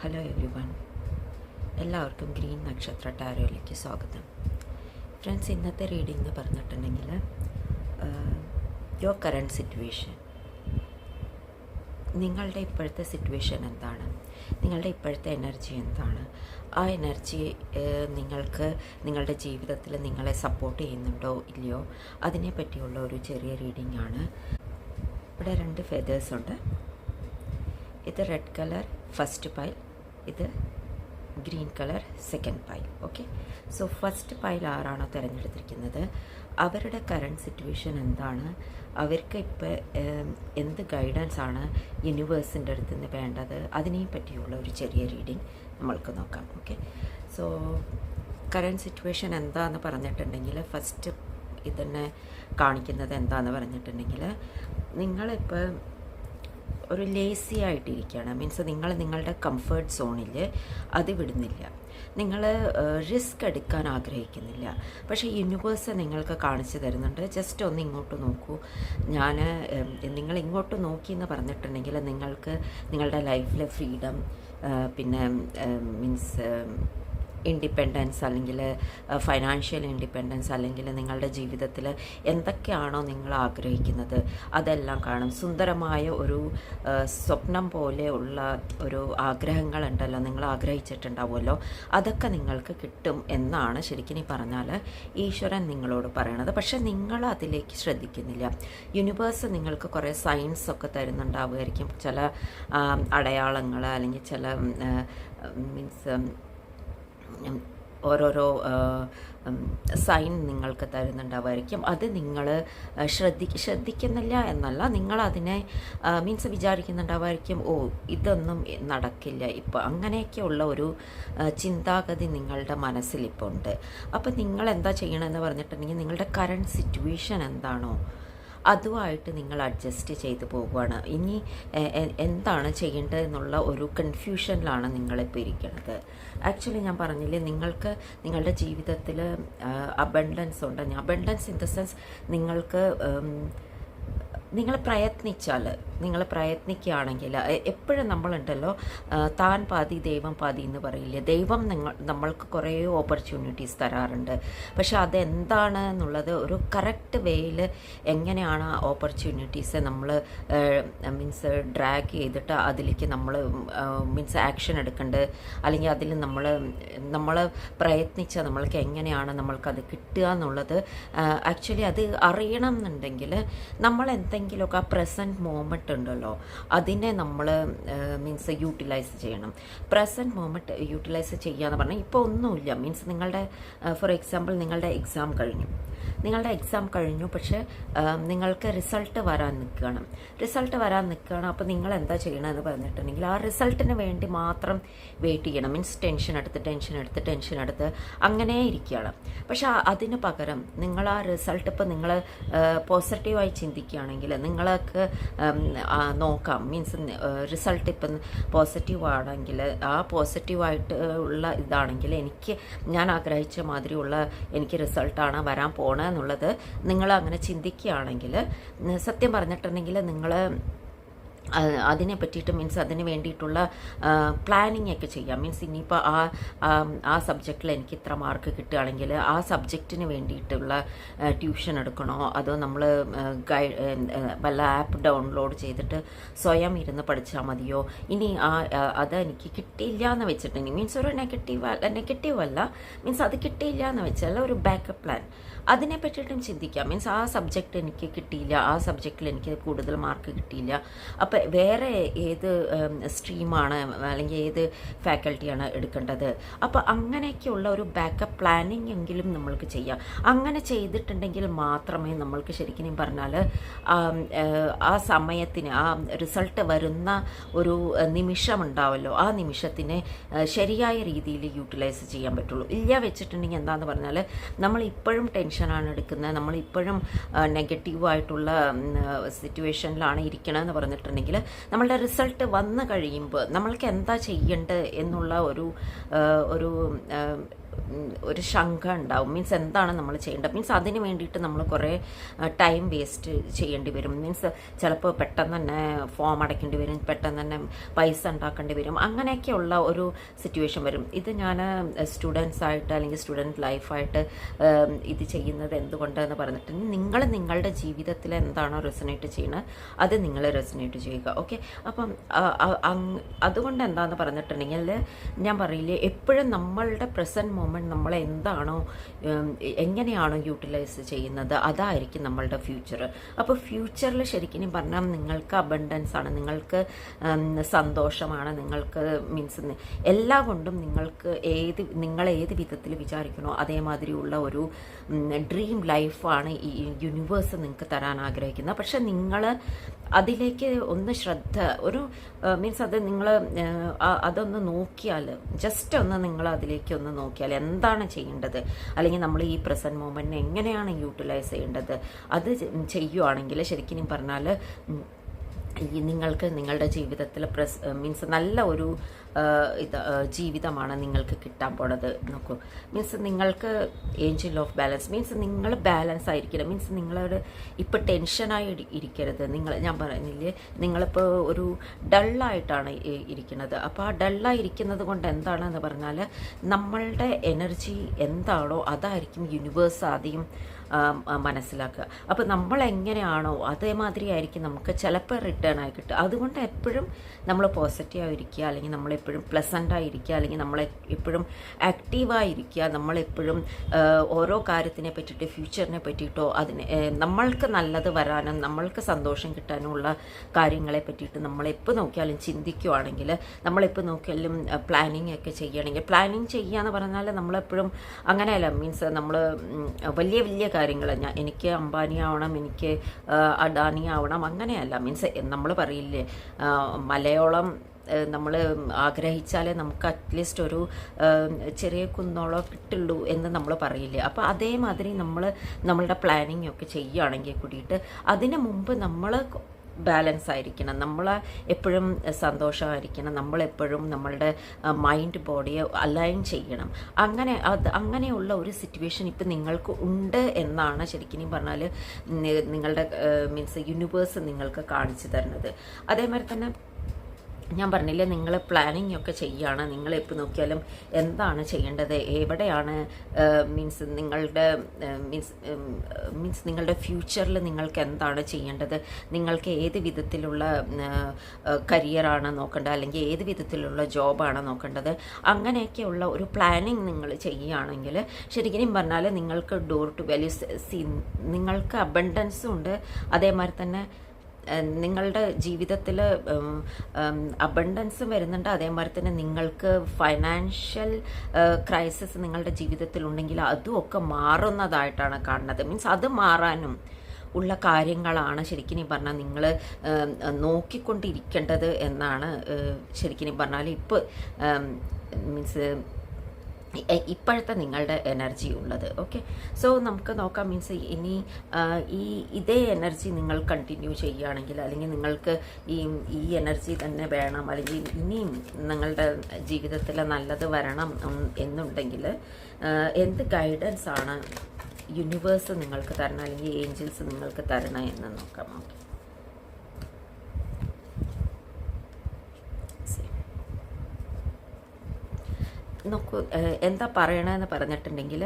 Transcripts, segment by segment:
Hello every one, എല്ലാവർക്കും green നക്ഷത്ര ടാരോയിലേക്ക് സ്വാഗതം. ഫ്രണ്ട്സ്, ഇന്നത്തെ റീഡിംഗ് എന്ന് പറഞ്ഞിട്ടുണ്ടെങ്കിൽ യുവർ കറൻറ്റ് സിറ്റുവേഷൻ, നിങ്ങളുടെ ഇപ്പോഴത്തെ സിറ്റുവേഷൻ എന്താണ്, നിങ്ങളുടെ ഇപ്പോഴത്തെ എനർജി എന്താണ്, ആ എനർജി നിങ്ങൾക്ക് നിങ്ങളുടെ ജീവിതത്തിൽ നിങ്ങളെ സപ്പോർട്ട് ചെയ്യുന്നുണ്ടോ ഇല്ലയോ, അതിനെ പറ്റിയുള്ള ഒരു ചെറിയ റീഡിംഗ് ആണ്. ഇവിടെ 2 ഫെദേഴ്സ് ഉണ്ട്. ഇത് റെഡ് കളർ ഫസ്റ്റ് പൈൽ, ഇത് green colour second pile. Okay, so first pile ആരാണോ തിരഞ്ഞെടുത്തിരിക്കുന്നത് അവരുടെ കറണ്ട് സിറ്റുവേഷൻ എന്താണ്, അവർക്ക് ഇപ്പോൾ എന്ത് ഗൈഡൻസ് ആണ് യൂണിവേഴ്സിൻ്റെ അടുത്ത് നിന്ന് വേണ്ടത്, അതിനെ പറ്റിയുള്ള ഒരു ചെറിയ റീഡിങ് നമ്മൾക്ക് നോക്കാം. ഓക്കെ, സോ കറണ്ട് സിറ്റുവേഷൻ എന്താണെന്ന് പറഞ്ഞിട്ടുണ്ടെങ്കിൽ ഫസ്റ്റ് ഇതിനെ കാണിക്കുന്നത് എന്താണെന്ന് പറഞ്ഞിട്ടുണ്ടെങ്കിൽ നിങ്ങളിപ്പോൾ ഒരു ലേസി ആയിട്ടിരിക്കുകയാണ്. മീൻസ് നിങ്ങൾ നിങ്ങളുടെ കംഫർട്ട് സോണിൽ അത് വിടുന്നില്ല, നിങ്ങൾ റിസ്ക് എടുക്കാൻ ആഗ്രഹിക്കുന്നില്ല. പക്ഷേ യൂണിവേഴ്സ് നിങ്ങൾക്ക് കാണിച്ചു തരുന്നുണ്ട്, ജസ്റ്റ് ഒന്ന് ഇങ്ങോട്ട് നോക്കൂ. നിങ്ങൾ ഇങ്ങോട്ട് നോക്കി എന്ന് പറഞ്ഞിട്ടുണ്ടെങ്കിൽ നിങ്ങൾക്ക് നിങ്ങളുടെ ലൈഫിലെ ഫ്രീഡം, പിന്നെ മീൻസ് ഇൻഡിപെൻഡൻസ്, അല്ലെങ്കിൽ ഫൈനാൻഷ്യൽ ഇൻഡിപെൻഡൻസ്, അല്ലെങ്കിൽ നിങ്ങളുടെ ജീവിതത്തിൽ എന്തൊക്കെയാണോ നിങ്ങൾ ആഗ്രഹിക്കുന്നത് അതെല്ലാം കാണും. സുന്ദരമായ ഒരു സ്വപ്നം പോലെ ഉള്ള ഒരു ആഗ്രഹങ്ങളുണ്ടല്ലോ, നിങ്ങൾ ആഗ്രഹിച്ചിട്ടുണ്ടാവുമല്ലോ, അതൊക്കെ നിങ്ങൾക്ക് കിട്ടും എന്നാണ് ശരിക്കും പറഞ്ഞാൽ ഈശ്വരൻ നിങ്ങളോട് പറയണത്. പക്ഷെ നിങ്ങൾ അതിലേക്ക് ശ്രദ്ധിക്കുന്നില്ല. യൂണിവേഴ്സ് നിങ്ങൾക്ക് കുറേ സൈൻസ് ഒക്കെ തരുന്നുണ്ടാവുമായിരിക്കും, ചില അടയാളങ്ങൾ, അല്ലെങ്കിൽ ചില മീൻസ് ഓരോരോ സൈൻ നിങ്ങൾക്ക് തരുന്നുണ്ടാവുമായിരിക്കും. അത് നിങ്ങൾ ശ്രദ്ധിക്കുന്നില്ല എന്നല്ല, നിങ്ങളതിനെ മീൻസ് വിചാരിക്കുന്നുണ്ടാവുമായിരിക്കും, ഓ ഇതൊന്നും നടക്കില്ല ഇപ്പോൾ, അങ്ങനെയൊക്കെയുള്ള ഒരു ചിന്താഗതി നിങ്ങളുടെ മനസ്സിലിപ്പോൾ ഉണ്ട്. അപ്പോൾ നിങ്ങൾ എന്താ ചെയ്യണമെന്ന് പറഞ്ഞിട്ടുണ്ടെങ്കിൽ നിങ്ങളുടെ കറണ്ട് സിറ്റുവേഷൻ എന്താണോ അതുമായിട്ട് നിങ്ങൾ അഡ്ജസ്റ്റ് ചെയ്ത് പോകുകയാണ്. ഇനി എന്താണ് ചെയ്യേണ്ടത് എന്നുള്ള ഒരു കൺഫ്യൂഷനിലാണ് നിങ്ങളിപ്പോൾ ഇരിക്കുന്നത്. ആക്ച്വലി ഞാൻ പറഞ്ഞില്ലേ, നിങ്ങൾക്ക് നിങ്ങളുടെ ജീവിതത്തിൽ അബണ്ടൻസ് ഉണ്ട്. അബണ്ടൻസ് ഇൻ ദ സെൻസ് നിങ്ങൾക്ക് നിങ്ങൾ പ്രയത്നിക്കുകയാണെങ്കിൽ എപ്പോഴും നമ്മളുണ്ടല്ലോ, താൻ പാതി ദൈവം പാതി എന്ന് പറയില്ലേ. ദൈവം നമ്മൾക്ക് കുറേ ഓപ്പർച്യൂണിറ്റീസ് തരാറുണ്ട്. പക്ഷെ അതെന്താണ് എന്നുള്ളത് ഒരു കറക്റ്റ് വേയിൽ എങ്ങനെയാണ് ആ ഓപ്പർച്യൂണിറ്റീസ് നമ്മൾ മീൻസ് ഡ്രാഗ് ചെയ്തിട്ട് അതിലേക്ക് നമ്മൾ മീൻസ് ആക്ഷൻ എടുക്കേണ്ടത്, അല്ലെങ്കിൽ അതിൽ നമ്മൾ പ്രയത്നിച്ചാൽ നമ്മൾക്ക് എങ്ങനെയാണ് നമ്മൾക്കത് കിട്ടുക എന്നുള്ളത് ആക്ച്വലി അത് അറിയണം എന്നുണ്ടെങ്കിൽ നമ്മൾ എന്തെങ്കിലുമൊക്കെ ആ പ്രസൻറ്റ് മോമെൻ്റ് ഉണ്ടല്ലോ അതിനെ നമ്മൾ മീൻസ് യൂട്ടിലൈസ് ചെയ്യണം. പ്രസൻറ്റ് മോമെൻ്റ് യൂട്ടിലൈസ് ചെയ്യുക എന്ന് പറഞ്ഞാൽ ഇപ്പോൾ ഒന്നുമില്ല, മീൻസ് നിങ്ങളുടെ ഫോർ എക്സാമ്പിൾ നിങ്ങളുടെ എക്സാം കഴിഞ്ഞു, പക്ഷേ നിങ്ങൾക്ക് റിസൾട്ട് വരാൻ നിൽക്കുകയാണ്. അപ്പോൾ നിങ്ങൾ എന്താ ചെയ്യണമെന്ന് പറഞ്ഞിട്ടുണ്ടെങ്കിൽ ആ റിസൾട്ടിന് വേണ്ടി മാത്രം വെയിറ്റ് ചെയ്യണം. മീൻസ് ടെൻഷൻ എടുത്ത് അങ്ങനെ ഇരിക്കുകയാണ്. പക്ഷെ അതിന് പകരം നിങ്ങൾ ആ റിസൾട്ട് ഇപ്പോൾ നിങ്ങൾ പോസിറ്റീവായി ചിന്തിക്കുകയാണെങ്കിൽ നിങ്ങൾക്ക് നോക്കാം. മീൻസ് റിസൾട്ട് ഇപ്പം പോസിറ്റീവ് ആണെങ്കിൽ ആ പോസിറ്റീവായിട്ട് ഉള്ള ഇതാണെങ്കിൽ ഞാൻ ആഗ്രഹിച്ച മാതിരിയുള്ള എനിക്ക് റിസൾട്ടാണ് വരാൻ പോണത് എന്നുള്ളത് നിങ്ങൾ അങ്ങനെ ചിന്തിക്കുകയാണെങ്കിൽ സത്യം പറഞ്ഞിട്ടുണ്ടെങ്കിൽ നിങ്ങൾ അതിനെ പറ്റിയിട്ട് മീൻസ് അതിന് വേണ്ടിയിട്ടുള്ള പ്ലാനിങ് ഒക്കെ ചെയ്യാം. മീൻസ് ഇനിയിപ്പോൾ ആ സബ്ജക്റ്റിൽ എനിക്ക് ഇത്ര മാർക്ക് കിട്ടുകയാണെങ്കിൽ ആ സബ്ജക്റ്റിന് വേണ്ടിയിട്ടുള്ള ട്യൂഷൻ എടുക്കണോ, അതോ നമ്മൾ വല്ല ആപ്പ് ഡൗൺലോഡ് ചെയ്തിട്ട് സ്വയം ഇരുന്ന് പഠിച്ചാൽ മതിയോ, ഇനി അതെനിക്ക് കിട്ടിയില്ല എന്ന് വെച്ചിട്ടുണ്ടെങ്കിൽ മീൻസ് ഒരു നെഗറ്റീവ് അല്ല, മീൻസ് അത് കിട്ടിയില്ല എന്ന് വെച്ചാൽ ഒരു ബാക്കപ്പ് പ്ലാൻ അതിനെ പറ്റിയിട്ടും ചിന്തിക്കാം. മീൻസ് ആ സബ്ജക്റ്റ് എനിക്ക് കിട്ടിയില്ല, ആ സബ്ജക്റ്റിൽ എനിക്ക് കൂടുതൽ മാർക്ക് കിട്ടിയില്ല, അപ്പോൾ വേറെ ഏത് സ്ട്രീമാണ് അല്ലെങ്കിൽ ഏത് ഫാക്കൽറ്റിയാണ് എടുക്കേണ്ടത്. അപ്പോൾ അങ്ങനെയൊക്കെയുള്ള ഒരു ബാക്കപ്പ് പ്ലാനിങ് എങ്കിലും നമ്മൾക്ക് ചെയ്യാം. അങ്ങനെ ചെയ്തിട്ടുണ്ടെങ്കിൽ മാത്രമേ നമ്മൾക്ക് ശരിക്കും പറഞ്ഞാൽ ആ സമയത്തിന് ആ റിസൾട്ട് വരുന്ന ഒരു നിമിഷം ഉണ്ടാവല്ലോ, ആ നിമിഷത്തിനെ ശരിയായ രീതിയിൽ യൂട്ടിലൈസ് ചെയ്യാൻ പറ്റുള്ളൂ. ഇല്ല വെച്ചിട്ടുണ്ടെങ്കിൽ എന്താണെന്ന് പറഞ്ഞാൽ നമ്മളിപ്പോഴും ടെൻഷനാണ് എടുക്കുന്നത്, നമ്മളിപ്പോഴും നെഗറ്റീവായിട്ടുള്ള സിറ്റുവേഷനിലാണ് ഇരിക്കണമെന്ന് പറഞ്ഞിട്ടുണ്ടെങ്കിൽ നമ്മളുടെ റിസൾട്ട് വന്നു കഴിയുമ്പോൾ നമ്മൾക്ക് എന്താ ചെയ്യേണ്ടത് എന്നുള്ള ഒരു ഒരു ശങ്ക ഉണ്ടാവും. മീൻസ് എന്താണ് നമ്മൾ ചെയ്യേണ്ടത്, മീൻസ് അതിന് വേണ്ടിയിട്ട് നമ്മൾ കുറേ ടൈം വേസ്റ്റ് ചെയ്യേണ്ടി വരും. മീൻസ് ചിലപ്പോൾ പെട്ടെന്ന് തന്നെ ഫോം അടയ്ക്കേണ്ടി വരും, പെട്ടെന്ന് തന്നെ പൈസ ഉണ്ടാക്കേണ്ടി വരും, അങ്ങനെയൊക്കെയുള്ള ഒരു സിറ്റുവേഷൻ വരും. ഇത് ഞാൻ സ്റ്റുഡൻസായിട്ട് അല്ലെങ്കിൽ സ്റ്റുഡൻറ്റ് ലൈഫായിട്ട് ഇത് ചെയ്യുന്നത് എന്തുകൊണ്ടെന്ന് പറഞ്ഞിട്ട് നിങ്ങൾ നിങ്ങളുടെ ജീവിതത്തിൽ എന്താണോ റെസനേറ്റ് ചെയ്യുന്നത് അത് നിങ്ങൾ റെസനേറ്റ് ചെയ്യുക. ഓക്കെ, അപ്പം അതുകൊണ്ട് എന്താണെന്ന് പറഞ്ഞിട്ടുണ്ടെങ്കിൽ ഞാൻ പറയില്ലേ, എപ്പോഴും നമ്മളുടെ പ്രസൻറ്റ് മൊമെൻറ്റ് നമ്മൾ എന്താണോ എങ്ങനെയാണോ യൂട്ടിലൈസ് ചെയ്യുന്നത് അതായിരിക്കും നമ്മളുടെ ഫ്യൂച്ചർ. അപ്പോൾ ഫ്യൂച്ചറിൽ ശരിക്കും പറഞ്ഞാൽ നിങ്ങൾക്ക് അബണ്ടൻസ് ആണ്, നിങ്ങൾക്ക് സന്തോഷമാണ്, നിങ്ങൾക്ക് മീൻസ് എല്ലാ കൊണ്ടും നിങ്ങൾക്ക് നിങ്ങൾ ഏത് വിധത്തിൽ വിചാരിക്കണോ അതേമാതിരിയുള്ള ഒരു ഡ്രീം ലൈഫാണ് ഈ യൂണിവേഴ്സ് നിങ്ങൾക്ക് തരാൻ ആഗ്രഹിക്കുന്നത്. പക്ഷെ നിങ്ങൾ അതിലേക്ക് ഒന്ന് ശ്രദ്ധ മീൻസ് അത് നിങ്ങൾ അതൊന്ന് നോക്കിയാൽ, ജസ്റ്റ് ഒന്ന് നിങ്ങൾ അതിലേക്ക് ഒന്ന് നോക്കിയാൽ എന്താണ് ചെയ്യേണ്ടത്, അല്ലെങ്കിൽ നമ്മൾ ഈ പ്രസൻറ്റ് മൊമെൻറ്റിനെ എങ്ങനെയാണ് യൂട്ടിലൈസ് ചെയ്യേണ്ടത് അത് ചെയ്യുവാണെങ്കിൽ ശരിക്കും പറഞ്ഞാൽ നിങ്ങൾക്ക് നിങ്ങളുടെ ജീവിതത്തിൽ മീൻസ് നല്ല ഒരു ജീവിതമാണ് നിങ്ങൾക്ക് കിട്ടാൻ പോണത്. നോക്കൂ, മീൻസ് നിങ്ങൾക്ക് ഏഞ്ചൽ ഓഫ് ബാലൻസ്, മീൻസ് നിങ്ങൾ ബാലൻസ് ആയിരിക്കണം. മീൻസ് നിങ്ങളോട് ഇപ്പോൾ ടെൻഷനായി ഇരിക്കരുത്. ഞാൻ പറഞ്ഞില്ലേ, നിങ്ങളിപ്പോൾ ഒരു ഡള്ളായിട്ടാണ് ഇരിക്കുന്നത്. അപ്പോൾ ആ ഡള്ളായി ഇരിക്കുന്നത് കൊണ്ട് എന്താണെന്ന് പറഞ്ഞാൽ നമ്മളുടെ എനർജി എന്താണോ അതായിരിക്കും യൂണിവേഴ്സ് ആദ്യം മനസ്സിലാക്കുക. അപ്പോൾ നമ്മളെങ്ങനെയാണോ അതേമാതിരി ആയിരിക്കും നമുക്ക് ചിലപ്പോൾ റിട്ടേൺ ആയി കിട്ടുക. അതുകൊണ്ട് എപ്പോഴും നമ്മൾ പോസിറ്റീവായിരിക്കുക, അല്ലെങ്കിൽ നമ്മളെപ്പോഴും പ്ലസൻ്റായിരിക്കുക, അല്ലെങ്കിൽ നമ്മളെപ്പോഴും ആക്റ്റീവായിരിക്കുക, നമ്മളെപ്പോഴും ഓരോ കാര്യത്തിനെ പറ്റിയിട്ട് ഫ്യൂച്ചറിനെ പറ്റിയിട്ടോ നമ്മൾക്ക് നല്ലത് വരാനും നമ്മൾക്ക് സന്തോഷം കിട്ടാനുമുള്ള കാര്യങ്ങളെ പറ്റിയിട്ട് നമ്മളെപ്പോൾ നോക്കിയാലും ചിന്തിക്കുകയാണെങ്കിൽ, നമ്മളെപ്പോൾ നോക്കിയാലും പ്ലാനിങ് ഒക്കെ ചെയ്യണമെങ്കിൽ, പ്ലാനിങ് ചെയ്യുക എന്ന് പറഞ്ഞാൽ നമ്മളെപ്പോഴും അങ്ങനെയല്ല. മീൻസ് നമ്മൾ വലിയ വലിയ കാര്യങ്ങൾ എനിക്ക് അംബാനി ആവണം, എനിക്ക് അഡാനി ആവണം, അങ്ങനെയല്ല. മീൻസ് നമ്മൾ പറയില്ലേ, മലയോളം നമ്മൾ ആഗ്രഹിച്ചാലേ നമുക്ക് അറ്റ്ലീസ്റ്റ് ഒരു ചെറിയ കുന്നോളം കിട്ടുള്ളൂ എന്ന് നമ്മൾ പറയില്ലേ. അപ്പോൾ അതേമാതിരി നമ്മളുടെ പ്ലാനിങ് ഒക്കെ ചെയ്യുകയാണെങ്കിൽ കൂടിയിട്ട് അതിന് മുമ്പ് നമ്മൾ ബാലൻസ് ആയിരിക്കണം, നമ്മൾ എപ്പോഴും സന്തോഷമായിരിക്കണം, നമ്മളെപ്പോഴും നമ്മളുടെ മൈൻഡ് ബോഡിയെ അലൈൻ ചെയ്യണം. അങ്ങനെയുള്ള ഒരു സിറ്റുവേഷൻ ഇപ്പം നിങ്ങൾക്ക് ഉണ്ട് എന്നാണ് ശരിക്കും പറഞ്ഞാൽ നിങ്ങളുടെ മീൻസ് യൂണിവേഴ്സ് നിങ്ങൾക്ക് കാണിച്ചു തരുന്നത്. അതേമാതിരി തന്നെ ഞാൻ പറഞ്ഞില്ലേ, നിങ്ങൾ പ്ലാനിങ് ഒക്കെ ചെയ്യുകയാണ്, നിങ്ങളെപ്പോൾ നോക്കിയാലും എന്താണ് ചെയ്യേണ്ടത്, എവിടെയാണ് മീൻസ് നിങ്ങളുടെ ഫ്യൂച്ചറിൽ നിങ്ങൾക്ക് എന്താണ് ചെയ്യേണ്ടത്, നിങ്ങൾക്ക് ഏത് വിധത്തിലുള്ള കരിയറാണ് നോക്കേണ്ടത്, അല്ലെങ്കിൽ ഏത് വിധത്തിലുള്ള ജോബാണ് നോക്കേണ്ടത്, അങ്ങനെയൊക്കെയുള്ള ഒരു പ്ലാനിങ് നിങ്ങൾ ചെയ്യുകയാണെങ്കിൽ ശരിക്കും പറഞ്ഞാൽ നിങ്ങൾക്ക് ഡോർ ടു വാല്യൂസ് നിങ്ങൾക്ക് അബണ്ടൻസും ഉണ്ട്. അതേമാതിരി തന്നെ നിങ്ങളുടെ ജീവിതത്തിൽ അബണ്ടൻസും വരുന്നുണ്ട്. അതേമാതിരി തന്നെ നിങ്ങൾക്ക് ഫൈനാൻഷ്യൽ ക്രൈസിസ് നിങ്ങളുടെ ജീവിതത്തിലുണ്ടെങ്കിൽ അതുമൊക്കെ മാറുന്നതായിട്ടാണ് കാണുന്നത്. മീൻസ് അത് മാറാനും ഉള്ള കാര്യങ്ങളാണ് ശരിക്കും പറഞ്ഞാൽ നിങ്ങൾ നോക്കിക്കൊണ്ടിരിക്കേണ്ടത് എന്നാണ് ശരിക്കും പറഞ്ഞാൽ ഇപ്പോൾ മീൻസ് ഇപ്പോഴത്തെ നിങ്ങളുടെ എനർജി ഉള്ളത്. ഓക്കെ, സോ നമുക്ക് നോക്കാം. മീൻസ് ഇനി ഇതേ എനർജി നിങ്ങൾ കണ്ടിന്യൂ ചെയ്യുകയാണെങ്കിൽ, അല്ലെങ്കിൽ നിങ്ങൾക്ക് ഈ എനർജി തന്നെ വേണം, അല്ലെങ്കിൽ ഇനിയും നിങ്ങളുടെ ജീവിതത്തിൽ നല്ലത് വരണം എന്നുണ്ടെങ്കിൽ എന്ത് ഗൈഡൻസ് ആണ് യൂണിവേഴ്സ് നിങ്ങൾക്ക് തരണം, അല്ലെങ്കിൽ ഏഞ്ചൽസ് നിങ്ങൾക്ക് തരണം എന്ന് നോക്കാം. ഓക്കെ, നോക്കൂ, എന്താ പറയണമെന്ന് പറഞ്ഞിട്ടുണ്ടെങ്കിൽ,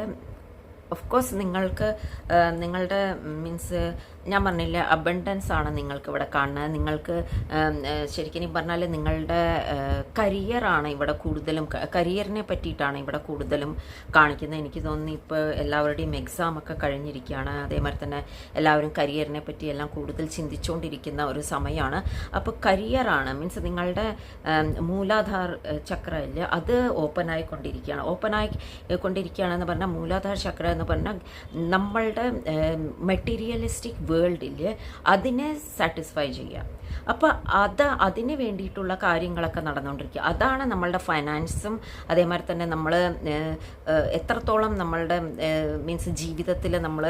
ഓഫ് കോഴ്സ് നിങ്ങൾക്ക് നിങ്ങളുടെ മീൻസ് ഞാൻ പറഞ്ഞില്ല അബണ്ടൻസ് ആണ് നിങ്ങൾക്ക് ഇവിടെ കാണുന്നത്. നിങ്ങൾക്ക് ശരിക്കും പറഞ്ഞാൽ നിങ്ങളുടെ കരിയറാണ് ഇവിടെ കൂടുതലും, കരിയറിനെ പറ്റിയിട്ടാണ് ഇവിടെ കൂടുതലും കാണിക്കുന്നത്. എനിക്ക് തോന്നുന്നു ഇപ്പോൾ എല്ലാവരുടെയും എക്സാം ഒക്കെ കഴിഞ്ഞിരിക്കുകയാണ്. അതേമാതിരി തന്നെ എല്ലാവരും കരിയറിനെ പറ്റി എല്ലാം കൂടുതൽ ചിന്തിച്ചുകൊണ്ടിരിക്കുന്ന ഒരു സമയമാണ്. അപ്പോൾ കരിയറാണ് മീൻസ് നിങ്ങളുടെ മൂലാധാർ ചക്ര ഇല്ല, അത് ഓപ്പണായി കൊണ്ടിരിക്കുകയാണെന്ന് പറഞ്ഞാൽ മൂലാധാർ ചക്ര എന്ന് പറഞ്ഞാൽ നമ്മളുടെ മെറ്റീരിയലിസ്റ്റിക് വേൾഡിൽ അതിനെ സാറ്റിസ്ഫൈ ചെയ്യുക. അപ്പോൾ അതിന് വേണ്ടിയിട്ടുള്ള കാര്യങ്ങളൊക്കെ നടന്നുകൊണ്ടിരിക്കുക. അതാണ് നമ്മളുടെ ഫൈനാൻസും. അതേമാതിരി തന്നെ നമ്മൾ എത്രത്തോളം നമ്മളുടെ മീൻസ് ജീവിതത്തിൽ നമ്മൾ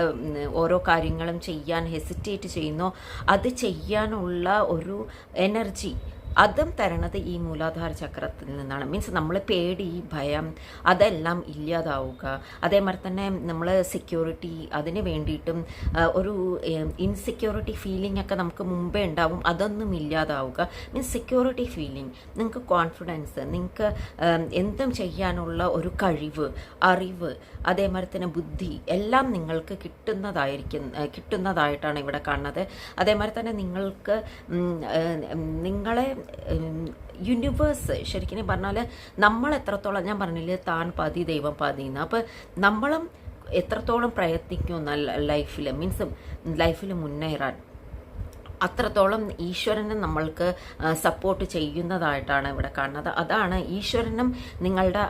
ഓരോ കാര്യങ്ങളും ചെയ്യാൻ ഹെസിറ്റേറ്റ് ചെയ്യുന്നോ അത് ചെയ്യാനുള്ള ഒരു എനർജി അതും തരണത് ഈ മൂലാധാര ചക്രത്തിൽ നിന്നാണ്. മീൻസ് നമ്മൾ പേടി, ഭയം അതെല്ലാം ഇല്ലാതാവുക. അതേമാതിരി തന്നെ നമ്മൾ സെക്യൂരിറ്റി, അതിന് വേണ്ടിയിട്ടും ഒരു ഇൻസെക്യൂരിറ്റി ഫീലിംഗ് ഒക്കെ നമുക്ക് മുമ്പേ ഉണ്ടാവും, അതൊന്നും ഇല്ലാതാവുക. മീൻസ് സെക്യൂരിറ്റി ഫീലിംഗ്, നിങ്ങൾക്ക് കോൺഫിഡൻസ്, നിങ്ങൾക്ക് എന്തും ചെയ്യാനുള്ള ഒരു കഴിവ്, അറിവ്, അതേമാതിരി തന്നെ ബുദ്ധി എല്ലാം നിങ്ങൾക്ക് കിട്ടുന്നതായിട്ടാണ് ഇവിടെ കാണുന്നത്. അതേമാതിരി തന്നെ നിങ്ങൾക്ക് നിങ്ങളെ യൂണിവേഴ്സ് ശരിക്കും പറഞ്ഞാൽ നമ്മൾ എത്രത്തോളം, ഞാൻ പറഞ്ഞില്ലേ താൻ പാതി ദൈവം പാതി എന്ന്, അപ്പോൾ നമ്മളും എത്രത്തോളം പ്രയത്നിക്കും ലൈഫിൽ, മീൻസ് ലൈഫിൽ മുന്നേറാൻ, അത്രത്തോളം ഈശ്വരനെ നമ്മൾക്ക് സപ്പോർട്ട് ചെയ്യുന്നതായിട്ടാണ് ഇവിടെ കാണുന്നത്. അതാണ് ഈശ്വരനും നിങ്ങളുടെ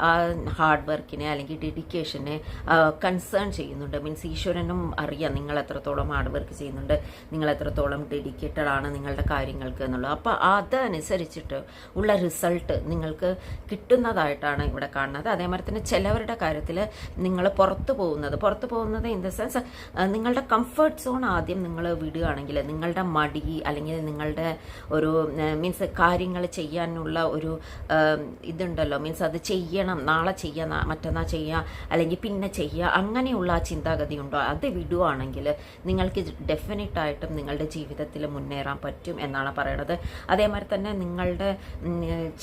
ഹാർഡ് വർക്കിനെ അല്ലെങ്കിൽ ഡെഡിക്കേഷനെ കൺസേൺ ചെയ്യുന്നുണ്ട്. മീൻസ് ഈശ്വരനും അറിയാം നിങ്ങൾ എത്രത്തോളം ഹാർഡ് വർക്ക് ചെയ്യുന്നുണ്ട്, നിങ്ങൾ എത്രത്തോളം ഡെഡിക്കേറ്റഡ് ആണ് നിങ്ങളുടെ കാര്യങ്ങൾക്ക് എന്നുള്ളത്. അപ്പോൾ അതനുസരിച്ചിട്ട് ഉള്ള റിസൾട്ട് നിങ്ങൾക്ക് കിട്ടുന്നതായിട്ടാണ് ഇവിടെ കാണുന്നത്. അതേമാതിരി തന്നെ ചിലവരുടെ കാര്യത്തിൽ നിങ്ങൾ പുറത്തു പോകുന്നത് ഇൻ ദ സെൻസ് നിങ്ങളുടെ കംഫർട്ട് സോൺ ആദ്യം നിങ്ങൾ വിടുകയാണെങ്കിൽ, നിങ്ങളുടെ മടി അല്ലെങ്കിൽ നിങ്ങളുടെ ഒരു മീൻസ് കാര്യങ്ങൾ ചെയ്യാനുള്ള ഒരു ഇതുണ്ടല്ലോ, മീൻസ് അത് ചെയ്യണം, നാളെ ചെയ്യാം, മറ്റന്നാൾ ചെയ്യാം, അല്ലെങ്കിൽ പിന്നെ ചെയ്യുക, അങ്ങനെയുള്ള ആ ചിന്താഗതി ഉണ്ടോ, അത് വിടുവാണെങ്കിൽ നിങ്ങൾക്ക് ഡെഫിനറ്റായിട്ടും നിങ്ങളുടെ ജീവിതത്തിൽ മുന്നേറാൻ പറ്റും എന്നാണ് പറയണത്. അതേമാതിരി തന്നെ നിങ്ങളുടെ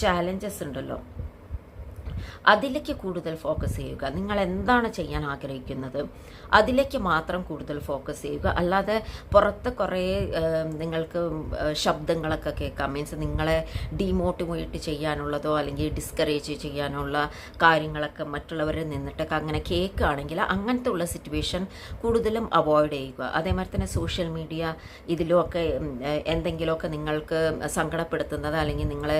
ചാലഞ്ചസ് ഉണ്ടല്ലോ, അതിലേക്ക് കൂടുതൽ ഫോക്കസ് ചെയ്യുക. നിങ്ങൾ എന്താണ് ചെയ്യാൻ ആഗ്രഹിക്കുന്നത് അതിലേക്ക് മാത്രം കൂടുതൽ ഫോക്കസ് ചെയ്യുക. അല്ലാതെ പുറത്ത് കുറേ നിങ്ങൾക്ക് ശബ്ദങ്ങളൊക്കെ കേൾക്കാം, മീൻസ് നിങ്ങളെ ഡീമോട്ടിവേറ്റ് ചെയ്യാനുള്ളതോ അല്ലെങ്കിൽ ഡിസ്കറേജ് ചെയ്യാനുള്ള കാര്യങ്ങളൊക്കെ മറ്റുള്ളവരിൽ നിന്നിട്ടൊക്കെ അങ്ങനെ കേൾക്കുകയാണെങ്കിൽ അങ്ങനത്തെ ഉള്ള സിറ്റുവേഷൻ കൂടുതലും അവോയ്ഡ് ചെയ്യുക. അതേമാതിരി തന്നെ സോഷ്യൽ മീഡിയ ഇതിലൊക്കെ എന്തെങ്കിലുമൊക്കെ നിങ്ങൾക്ക് സങ്കടപ്പെടുത്തുന്നത് അല്ലെങ്കിൽ നിങ്ങളെ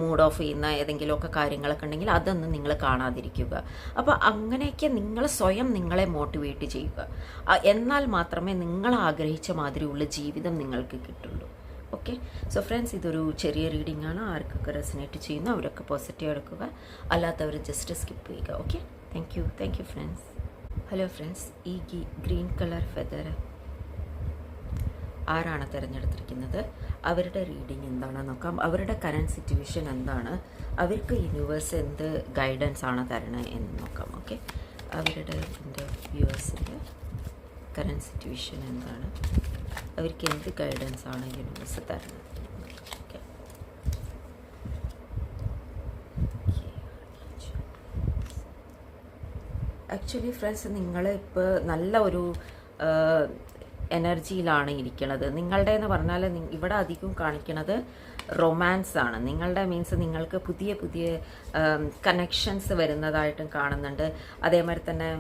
മൂഡ് ഓഫ് ചെയ്യുന്ന ഏതെങ്കിലുമൊക്കെ കാര്യങ്ങളൊക്കെ ഉണ്ടെങ്കിൽ അതൊന്നും നിങ്ങൾ കാണാതിരിക്കുക. അപ്പോൾ അങ്ങനെയൊക്കെ നിങ്ങൾ സ്വയം നിങ്ങളെ മോട്ടിവേറ്റ് ചെയ്യുക. എന്നാൽ മാത്രമേ നിങ്ങൾ ആഗ്രഹിച്ച മാതിരിയുള്ള ജീവിതം നിങ്ങൾക്ക് കിട്ടുള്ളൂ. ഓക്കെ, സോ ഫ്രണ്ട്സ്, ഇതൊരു ചെറിയ റീഡിംഗ് ആണ്. ആർക്കൊക്കെ റെസനേറ്റ് ചെയ്യുന്നു അവരൊക്കെ പോസിറ്റീവ് എടുക്കുക, അല്ലാത്തവർ ജസ്റ്റ് സ്കിപ്പ് ചെയ്യുക. Okay, thank you friends. Hello friends, ഈ ഗ്രീൻ കളർ ഫെദർ ആരാണ് തിരഞ്ഞെടുത്തിരിക്കുന്നത്, അവരുടെ റീഡിങ് എന്താണെന്ന് നോക്കാം. അവരുടെ കറൻറ്റ് സിറ്റുവേഷൻ എന്താണ്, അവർക്ക് യൂണിവേഴ്സ് എന്ത് ഗൈഡൻസ് ആണ് തരണത് എന്ന് നോക്കാം. ഓക്കെ, അവരുടെ വ്യൂവേഴ്സിൻ്റെ കറൻറ്റ് സിറ്റുവേഷൻ എന്താണ്, അവർക്ക് എന്ത് ഗൈഡൻസ് ആണ് യൂണിവേഴ്സ് തരുന്നത്. ഓക്കെ, ആക്ച്വലി ഫ്രണ്ട്സ്, നിങ്ങൾ ഇപ്പോൾ നല്ല ഒരു എനർജിയിലാണ് ഇരിക്കുന്നത്. നിങ്ങളുടെ എന്ന് പറഞ്ഞാൽ ഇവിടെ അധികം കാണിക്കുന്നത് റൊമാൻസ് ആണ്. നിങ്ങളുടെ മീൻസ് നിങ്ങൾക്ക് പുതിയ പുതിയ കണക്ഷൻസ് വരുന്നതായിട്ടും കാണുന്നുണ്ട്. അതേമാതിരി തന്നെ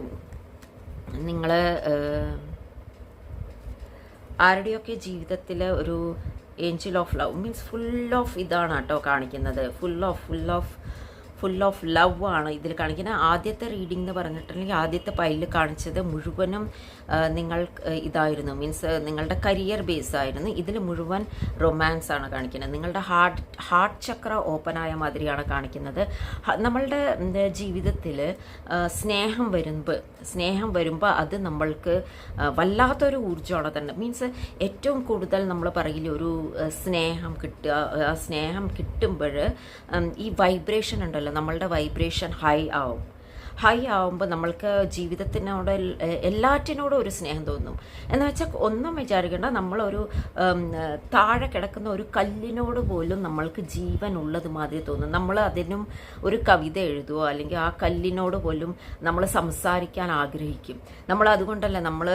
നിങ്ങൾ ആരുടെയൊക്കെ ജീവിതത്തിൽ ഒരു Angel of love means full of ഇതാണ് കേട്ടോ കാണിക്കുന്നത്. ഫുൾ ഓഫ് ലവ് ആണ് ഇതിൽ കാണിക്കുന്നത്. ആദ്യത്തെ റീഡിംഗ് എന്ന് പറഞ്ഞിട്ടുണ്ടെങ്കിൽ ആദ്യത്തെ പൈലിൽ കാണിച്ചത് മുഴുവനും നിങ്ങൾ ഇതായിരുന്നു, മീൻസ് നിങ്ങളുടെ കരിയർ ബേസ് ആയിരുന്നു. ഇതിൽ മുഴുവൻ റൊമാൻസ് ആണ് കാണിക്കുന്നത്. നിങ്ങളുടെ ഹാർട്ട് ചക്ര ഓപ്പൺ ആയ മാതിരിയാണ് കാണിക്കുന്നത്. നമ്മളുടെ ജീവിതത്തിൽ സ്നേഹം വരുമ്പോൾ അത് നമ്മൾക്ക് വല്ലാത്തൊരു ഊർജ്ജമാണ് തന്നെ. മീൻസ് ഏറ്റവും കൂടുതൽ നമ്മൾ പറയില്ല ഒരു സ്നേഹം കിട്ടുക. ആ സ്നേഹം കിട്ടുമ്പോൾ ഈ വൈബ്രേഷൻ ഉണ്ടല്ലോ, നമ്മളുടെ വൈബ്രേഷൻ ഹൈ ആവുമ്പോൾ നമ്മൾക്ക് ജീവിതത്തിനോട് എല്ലാറ്റിനോടും ഒരു സ്നേഹം തോന്നും. എന്ന് വെച്ചാൽ ഒന്നും വിചാരിക്കേണ്ട, നമ്മളൊരു താഴെ കിടക്കുന്ന ഒരു കല്ലിനോട് പോലും നമ്മൾക്ക് ജീവൻ ഉള്ളത് മാതിരി തോന്നും. നമ്മൾ അതിനും ഒരു കവിത എഴുതുമോ അല്ലെങ്കിൽ ആ കല്ലിനോട് പോലും നമ്മൾ സംസാരിക്കാൻ ആഗ്രഹിക്കും. നമ്മൾ അതുകൊണ്ടല്ല, നമ്മൾ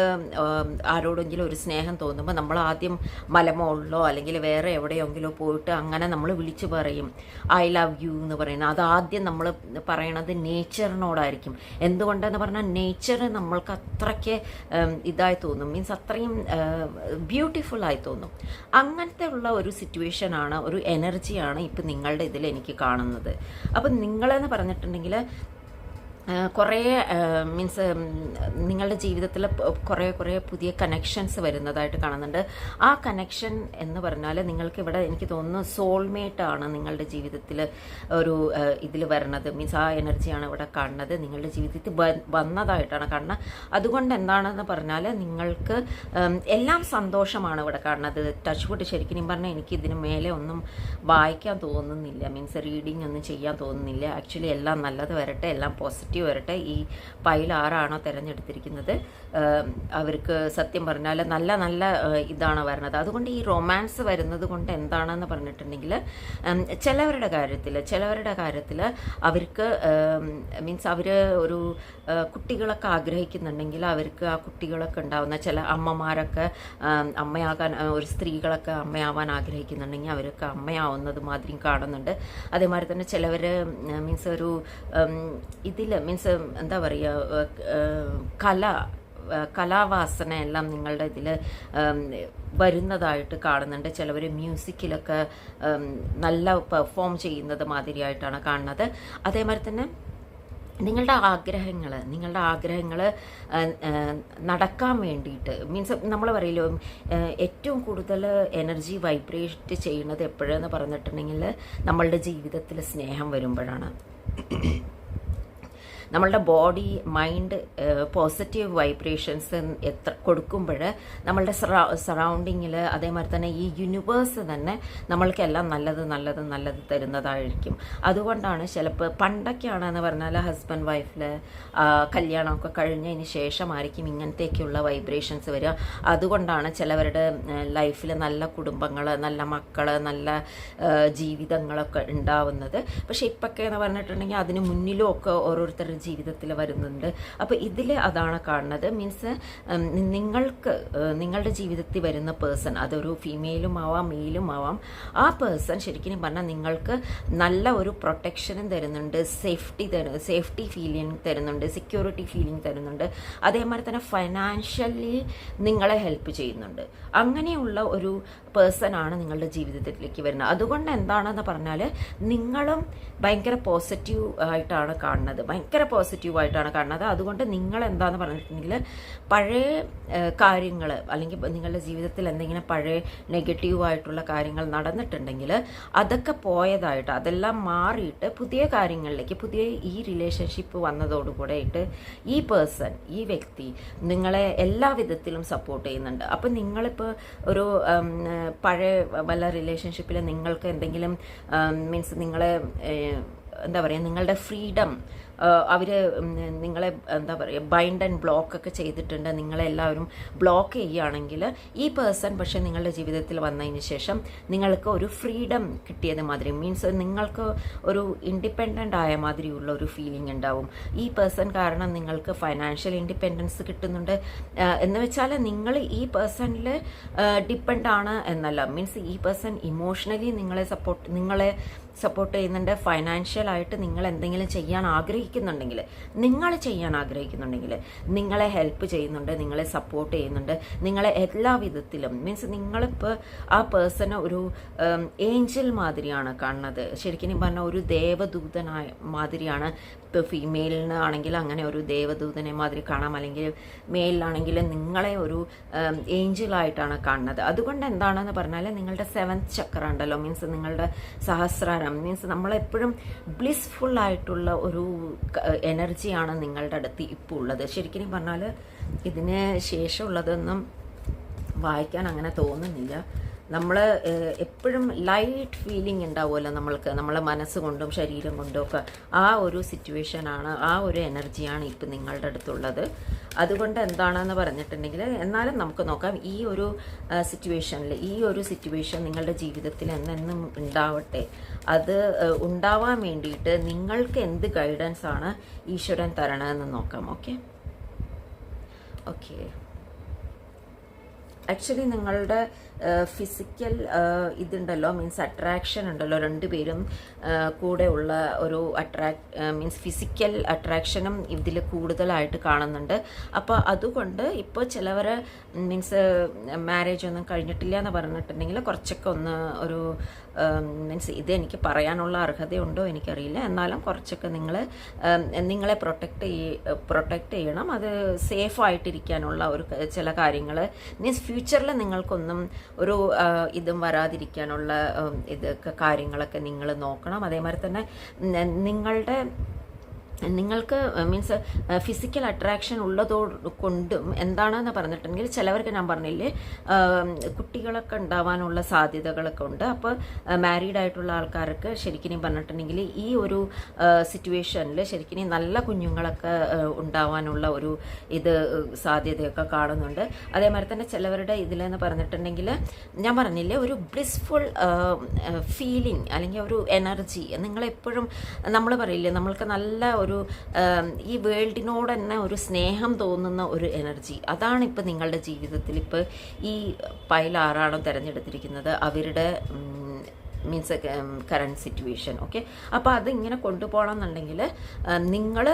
ആരോടെങ്കിലും ഒരു സ്നേഹം തോന്നുമ്പോൾ നമ്മൾ ആദ്യം മലമുകളിലോ അല്ലെങ്കിൽ വേറെ എവിടെയെങ്കിലോ പോയിട്ട് അങ്ങനെ നമ്മൾ വിളിച്ചു പറയും ഐ ലവ് യു എന്ന് പറയുന്നത്. അത് ആദ്യം നമ്മൾ പറയണത് നേച്ചറിനോടായിരിക്കും. എന്തുകൊണ്ടെന്ന് പറഞ്ഞാൽ നേച്ചർ നമ്മൾക്ക് അത്രയ്ക്ക് ഇതായി തോന്നും, മീൻസ് അത്രയും ബ്യൂട്ടിഫുൾ ആയി തോന്നും. അങ്ങനത്തെ ഉള്ള ഒരു സിറ്റുവേഷനാണ്, ഒരു എനർജിയാണ് ഇപ്പം നിങ്ങളുടെ ഇതിൽ എനിക്ക് കാണുന്നത്. അപ്പം നിങ്ങളെന്ന് പറഞ്ഞിട്ടുണ്ടെങ്കിൽ കുറേ മീൻസ് നിങ്ങളുടെ ജീവിതത്തിൽ കുറേ പുതിയ കണക്ഷൻസ് വരുന്നതായിട്ട് കാണുന്നുണ്ട്. ആ കണക്ഷൻ എന്ന് പറഞ്ഞാൽ നിങ്ങൾക്ക് ഇവിടെ എനിക്ക് തോന്നുന്നു സോൾമേറ്റാണ് നിങ്ങളുടെ ജീവിതത്തിൽ ഒരു ഇതിൽ വരണത്. മീൻസ് ആ എനർജിയാണ് ഇവിടെ കാണുന്നത്, നിങ്ങളുടെ ജീവിതത്തിൽ വന്നതായിട്ടാണ് കാണുന്നത്. അതുകൊണ്ട് എന്താണെന്ന് പറഞ്ഞാൽ നിങ്ങൾക്ക് എല്ലാം സന്തോഷമാണ് ഇവിടെ കാണുന്നത്. ടച്ച് വുഡ് ശരിക്കും പറഞ്ഞാൽ എനിക്ക് ഇതിന് മേലെ ഒന്നും വായിക്കാൻ തോന്നുന്നില്ല, മീൻസ് റീഡിങ് ഒന്നും ചെയ്യാൻ തോന്നുന്നില്ല. ആക്ച്വലി എല്ലാം നല്ലത് വരട്ടെ, എല്ലാം പോസിറ്റീവ് വരട്ടെ. ഈ പൈൽ ആരാണോ തിരഞ്ഞെടുത്തിരിക്കുന്നത് അവർക്ക് സത്യം പറഞ്ഞാൽ നല്ല ഇതാണ് വരുന്നത്. അതുകൊണ്ട് ഈ റൊമാൻസ് വരുന്നത് കൊണ്ട് എന്താണെന്ന് പറഞ്ഞിട്ടുണ്ടെങ്കിൽ ചിലവരുടെ കാര്യത്തിൽ അവർക്ക് മീൻസ് അവർ ഒരു കുട്ടികളൊക്കെ ആഗ്രഹിക്കുന്നുണ്ടെങ്കിൽ അവർക്ക് ആ കുട്ടികളൊക്കെ ഉണ്ടാവുന്ന ചില അമ്മമാരൊക്കെ അമ്മയാകാൻ, ഒരു സ്ത്രീകളൊക്കെ അമ്മയാവാൻ ആഗ്രഹിക്കുന്നുണ്ടെങ്കിൽ അവരൊക്കെ അമ്മയാവുന്നത് മാതിരിയും കാണുന്നുണ്ട്. അതേമാതിരി തന്നെ ചിലവർ മീൻസ് ഒരു ഇതിൽ മീൻസ് എന്താ പറയുക കലാവാസന എല്ലാം നിങ്ങളുടെ ഇതിൽ വരുന്നതായിട്ട് കാണുന്നുണ്ട്. ചിലവർ മ്യൂസിക്കിലൊക്കെ നല്ല പെർഫോം ചെയ്യുന്നത് മാതിരിയായിട്ടാണ് കാണുന്നത്. അതേമാതിരി തന്നെ നിങ്ങളുടെ ആഗ്രഹങ്ങൾ നടക്കാൻ വേണ്ടിയിട്ട് മീൻസ് നമ്മൾ പറയില്ലോ ഏറ്റവും കൂടുതൽ എനർജി വൈബ്രേറ്റ് ചെയ്യുന്നത് എപ്പോഴെന്ന് പറഞ്ഞിട്ടുണ്ടെങ്കിൽ നമ്മളുടെ ജീവിതത്തിൽ സ്നേഹം വരുമ്പോഴാണ്. നമ്മളുടെ ബോഡി മൈൻഡ് പോസിറ്റീവ് വൈബ്രേഷൻസ് എത്ര കൊടുക്കുമ്പോൾ നമ്മളുടെ സറൗണ്ടിങ്ങിൽ അതേമാതിരി തന്നെ ഈ യൂണിവേഴ്സ് തന്നെ നമ്മൾക്കെല്ലാം നല്ലത് തരുന്നതായിരിക്കും. അതുകൊണ്ടാണ് ചിലപ്പോൾ പണ്ടൊക്കെയാണെന്ന് പറഞ്ഞാൽ ഹസ്ബൻഡ് വൈഫിൽ കല്യാണമൊക്കെ കഴിഞ്ഞതിന് ശേഷമായിരിക്കും ഇങ്ങനത്തേക്കുള്ള വൈബ്രേഷൻസ് വരിക. അതുകൊണ്ടാണ് ചിലവരുടെ ലൈഫിൽ നല്ല കുടുംബങ്ങൾ, നല്ല മക്കൾ, നല്ല ജീവിതങ്ങളൊക്കെ ഉണ്ടാവുന്നത്. പക്ഷെ ഇപ്പൊക്കെ എന്ന് പറഞ്ഞിട്ടുണ്ടെങ്കിൽ അതിന് മുന്നിലും ഒക്കെ ഓരോരുത്തരുടെ ജീവിതത്തിൽ വരുന്നുണ്ട്. അപ്പോൾ ഇതിൽ അതാണ് കാണുന്നത്. മീൻസ് നിങ്ങൾക്ക് നിങ്ങളുടെ ജീവിതത്തിൽ വരുന്ന പേഴ്സൺ, അതൊരു ഫീമെയിലും ആവാം മെയിലും ആവാം, ആ പേഴ്സൺ ശരിക്കും പറഞ്ഞാൽ നിങ്ങൾക്ക് നല്ല ഒരു പ്രൊട്ടക്ഷനും തരുന്നുണ്ട്, സേഫ്റ്റി ഫീലിംഗ് തരുന്നുണ്ട്, സെക്യൂരിറ്റി ഫീലിംഗ് തരുന്നുണ്ട്. അതേമാതിരി തന്നെ ഫൈനാൻഷ്യലി നിങ്ങളെ ഹെൽപ്പ് ചെയ്യുന്നുണ്ട്. അങ്ങനെയുള്ള ഒരു പേഴ്സൺ ആണ് നിങ്ങളുടെ ജീവിതത്തിലേക്ക് വരുന്നത്. അതുകൊണ്ട് എന്താണെന്ന് പറഞ്ഞാൽ നിങ്ങളും ഭയങ്കര പോസിറ്റീവായിട്ടാണ് കാണുന്നത്. അതുകൊണ്ട് നിങ്ങൾ എന്താണെന്ന് പറഞ്ഞിട്ടുണ്ടെങ്കിൽ പഴയ കാര്യങ്ങൾ അല്ലെങ്കിൽ നിങ്ങളുടെ ജീവിതത്തിൽ എന്തെങ്കിലും പഴയ നെഗറ്റീവായിട്ടുള്ള കാര്യങ്ങൾ നടന്നിട്ടുണ്ടെങ്കിൽ അതൊക്കെ പോയതായിട്ട്, അതെല്ലാം മാറിയിട്ട് പുതിയ കാര്യങ്ങളിലേക്ക്, പുതിയ ഈ റിലേഷൻഷിപ്പ് വന്നതോടുകൂടെയിട്ട് ഈ പേഴ്സൺ, ഈ വ്യക്തി നിങ്ങളെ എല്ലാ വിധത്തിലും സപ്പോർട്ട് ചെയ്യുന്നുണ്ട്. അപ്പം നിങ്ങളിപ്പോൾ ഒരു പഴയ വല്ല റിലേഷൻഷിപ്പിൽ നിങ്ങൾക്ക് എന്തെങ്കിലും മീൻസ് നിങ്ങളെ എന്താ പറയുക, നിങ്ങളുടെ ഫ്രീഡം അവർ നിങ്ങളെ എന്താ പറയുക ബൈൻഡ് ആൻഡ് ബ്ലോക്ക് ഒക്കെ ചെയ്തിട്ടുണ്ട്, നിങ്ങളെല്ലാവരും ബ്ലോക്ക് ചെയ്യുകയാണെങ്കിൽ ഈ പേഴ്സൺ പക്ഷേ നിങ്ങളുടെ ജീവിതത്തിൽ വന്നതിന് ശേഷം നിങ്ങൾക്ക് ഒരു ഫ്രീഡം കിട്ടിയത് മാതിരി, മീൻസ് നിങ്ങൾക്ക് ഒരു ഇൻഡിപെൻഡൻ്റ് ആയ മാതിരിയുള്ള ഒരു ഫീലിംഗ് ഉണ്ടാവും. ഈ പേഴ്സൺ കാരണം നിങ്ങൾക്ക് ഫൈനാൻഷ്യൽ ഇൻഡിപെൻഡൻസ് കിട്ടുന്നുണ്ട്. എന്ന് വെച്ചാൽ നിങ്ങൾ ഈ പേഴ്സണിൽ ഡിപ്പെൻഡ് ആണ് എന്നല്ല, മീൻസ് ഈ പേഴ്സൺ ഇമോഷണലി നിങ്ങളെ സപ്പോർട്ട് ചെയ്യുന്നുണ്ട്. ഫൈനാൻഷ്യലായിട്ട് നിങ്ങൾ എന്തെങ്കിലും ചെയ്യാൻ ആഗ്രഹിക്കുന്നുണ്ടെങ്കിൽ, നിങ്ങളെ ഹെൽപ്പ് ചെയ്യുന്നുണ്ട്, നിങ്ങളെ സപ്പോർട്ട് ചെയ്യുന്നുണ്ട്, നിങ്ങളെ എല്ലാ വിധത്തിലും. മീൻസ് നിങ്ങളിപ്പോൾ ആ പേഴ്സണ് ഒരു ഏഞ്ചൽ മാതിരിയാണ് കാണുന്നത്. ശരിക്കും പറഞ്ഞാൽ ഒരു ദേവദൂതനായ മാതിരിയാണ്. ഇപ്പോൾ ഫീമെയിലിന് ആണെങ്കിൽ അങ്ങനെ ഒരു ദേവദൂതനെ മാതിരി കാണാം, അല്ലെങ്കിൽ മെയിലാണെങ്കിൽ നിങ്ങളെ ഒരു ഏഞ്ചലായിട്ടാണ് കാണുന്നത്. അതുകൊണ്ട് എന്താണെന്ന് പറഞ്ഞാൽ നിങ്ങളുടെ 7th ചക്ര ഉണ്ടല്ലോ, മീൻസ് നിങ്ങളുടെ സഹസ്രാരം, മീൻസ് നമ്മളെപ്പോഴും ബ്ലിസ്ഫുൾ ആയിട്ടുള്ള ഒരു എനർജിയാണ് നിങ്ങളുടെ അടുത്ത് ഇപ്പോൾ ഉള്ളത്. ശരിക്കും പറഞ്ഞാൽ ഇതിന് ശേഷമുള്ളതൊന്നും വായിക്കാൻ അങ്ങനെ തോന്നുന്നില്ല. നമ്മൾ എപ്പോഴും ലൈറ്റ് ഫീലിംഗ് ഉണ്ടാവുമല്ലോ നമ്മൾക്ക്, നമ്മളെ മനസ്സുകൊണ്ടും ശരീരം കൊണ്ടും ഒക്കെ. ആ ഒരു സിറ്റുവേഷനാണ്, ആ ഒരു എനർജിയാണ് ഇപ്പം നിങ്ങളുടെ അടുത്തുള്ളത്. അതുകൊണ്ട് എന്താണെന്ന് പറഞ്ഞിട്ടുണ്ടെങ്കിൽ എന്നാലും നമുക്ക് നോക്കാം. ഈ ഒരു സിറ്റുവേഷൻ നിങ്ങളുടെ ജീവിതത്തിൽ എന്നെന്നും ഉണ്ടാവട്ടെ. അത് ഉണ്ടാവാൻ വേണ്ടിയിട്ട് നിങ്ങൾക്ക് എന്ത് ഗൈഡൻസ് ആണ് ഈശ്വരൻ തരണമെന്ന് നോക്കാം. ഓക്കെ. ആക്ച്വലി നിങ്ങളുടെ ഫിസിക്കൽ ഇതുണ്ടല്ലോ, മീൻസ് അട്രാക്ഷൻ ഉണ്ടല്ലോ, രണ്ടുപേരും കൂടെ ഉള്ള ഒരു മീൻസ് ഫിസിക്കൽ അട്രാക്ഷനും ഇതിൽ കൂടുതലായിട്ട് കാണുന്നുണ്ട്. അപ്പോൾ അതുകൊണ്ട് ഇപ്പോൾ ചിലവർ മീൻസ് മാരേജ് ഒന്നും കഴിഞ്ഞിട്ടില്ല എന്ന് പറഞ്ഞിട്ടുണ്ടെങ്കിൽ കുറച്ചൊക്കെ ഒന്ന് ഒരു മീൻസ് ഇതെനിക്ക് പറയാനുള്ള അർഹതയുണ്ടോ എനിക്കറിയില്ല, എന്നാലും കുറച്ചൊക്കെ നിങ്ങളെ പ്രൊട്ടക്റ്റ് ചെയ്യണം. അത് സേഫായിട്ടിരിക്കാനുള്ള ഒരു ചില കാര്യങ്ങൾ മീൻസ് ഫ്യൂച്ചറിൽ നിങ്ങൾക്കൊന്നും ഒരു ഇതും വരാതിരിക്കാനുള്ള ഇതൊക്കെ കാര്യങ്ങളൊക്കെ നിങ്ങൾ നോക്കണം. അതേമാതിരി തന്നെ നിങ്ങൾക്ക് മീൻസ് ഫിസിക്കൽ അട്രാക്ഷൻ കൊണ്ടും എന്താണെന്ന് പറഞ്ഞിട്ടുണ്ടെങ്കിൽ ചിലവർക്ക് ഞാൻ പറഞ്ഞില്ലേ കുട്ടികളൊക്കെ ഉണ്ടാവാനുള്ള സാധ്യതകളൊക്കെ ഉണ്ട്. അപ്പോൾ മാരീഡ് ആയിട്ടുള്ള ആൾക്കാർക്ക് ശരിക്കും പറഞ്ഞിട്ടുണ്ടെങ്കിൽ ഈ ഒരു സിറ്റുവേഷനിൽ ശരിക്കും നല്ല കുഞ്ഞുങ്ങളൊക്കെ ഉണ്ടാവാനുള്ള ഒരു സാധ്യതയൊക്കെ കാണുന്നുണ്ട്. അതേമാതിരി തന്നെ ചിലവരുടെ ഇതിലെന്ന് പറഞ്ഞിട്ടുണ്ടെങ്കിൽ ഞാൻ പറഞ്ഞില്ലേ ഒരു ബ്ലിസ്ഫുൾ ഫീലിംഗ് അല്ലെങ്കിൽ ഒരു എനർജി നിങ്ങളെപ്പോഴും നമ്മൾ പറയില്ലേ നമ്മൾക്ക് നല്ല ഒരു ഈ വേൾഡിനോട് തന്നെ ഒരു സ്നേഹം തോന്നുന്ന ഒരു എനർജി, അതാണ് ഇപ്പം നിങ്ങളുടെ ജീവിതത്തിൽ ഇപ്പോൾ ഈ പൈൽ ആരാണോ തിരഞ്ഞെടുത്തിരിക്കുന്നത് അവരുടെ മീൻസ് കറണ്ട് സിറ്റുവേഷൻ. ഓക്കെ, അപ്പോൾ അതിങ്ങനെ കൊണ്ടുപോകണം എന്നുണ്ടെങ്കിൽ നിങ്ങൾ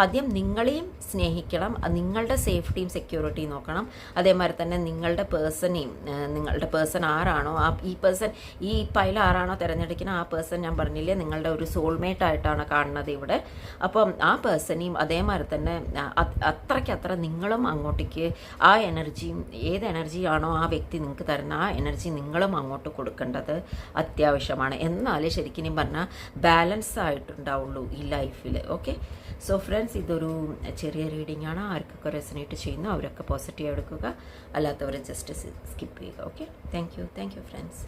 ആദ്യം നിങ്ങളെയും സ്നേഹിക്കണം, നിങ്ങളുടെ സേഫ്റ്റിയും സെക്യൂരിറ്റിയും നോക്കണം. അതേമാതിരി തന്നെ നിങ്ങളുടെ പേഴ്സൺ ആരാണോ ഈ പൈൽ ആരാണോ തിരഞ്ഞെടുക്കുന്ന ആ പേഴ്സൺ ഞാൻ പറഞ്ഞില്ലേ നിങ്ങളുടെ ഒരു സോൾമേറ്റ് ആയിട്ടാണ് കാണുന്നത് ഇവിടെ. അപ്പം ആ പേഴ്സണെയും അതേമാതിരി തന്നെ അത്രയ്ക്കത്ര നിങ്ങളും അങ്ങോട്ടേക്ക് ആ എനർജിയും ഏത് എനർജിയാണോ ആ വ്യക്തി നിങ്ങൾക്ക് തരുന്ന ആ എനർജി നിങ്ങളും അങ്ങോട്ട് കൊടുക്കേണ്ടത് അത്യാവശ്യമാണ്. എന്നാലേ ശരിക്കും പറഞ്ഞാൽ ബാലൻസ് ആയിട്ടുണ്ടാവുള്ളൂ ഈ ലൈഫിൽ. ഓക്കെ, സോ ഫ്രണ്ട്സ്, ഇതൊരു ചെറിയ റീഡിംഗ് ആണ്. ആർക്കൊക്കെ റെസനേറ്റ് ചെയ്യുന്നു അവരൊക്കെ പോസിറ്റീവ് എടുക്കുക, അല്ലാത്തവർ ജസ്റ്റ് സ്കിപ്പ് ചെയ്യുക. Okay, thank you friends.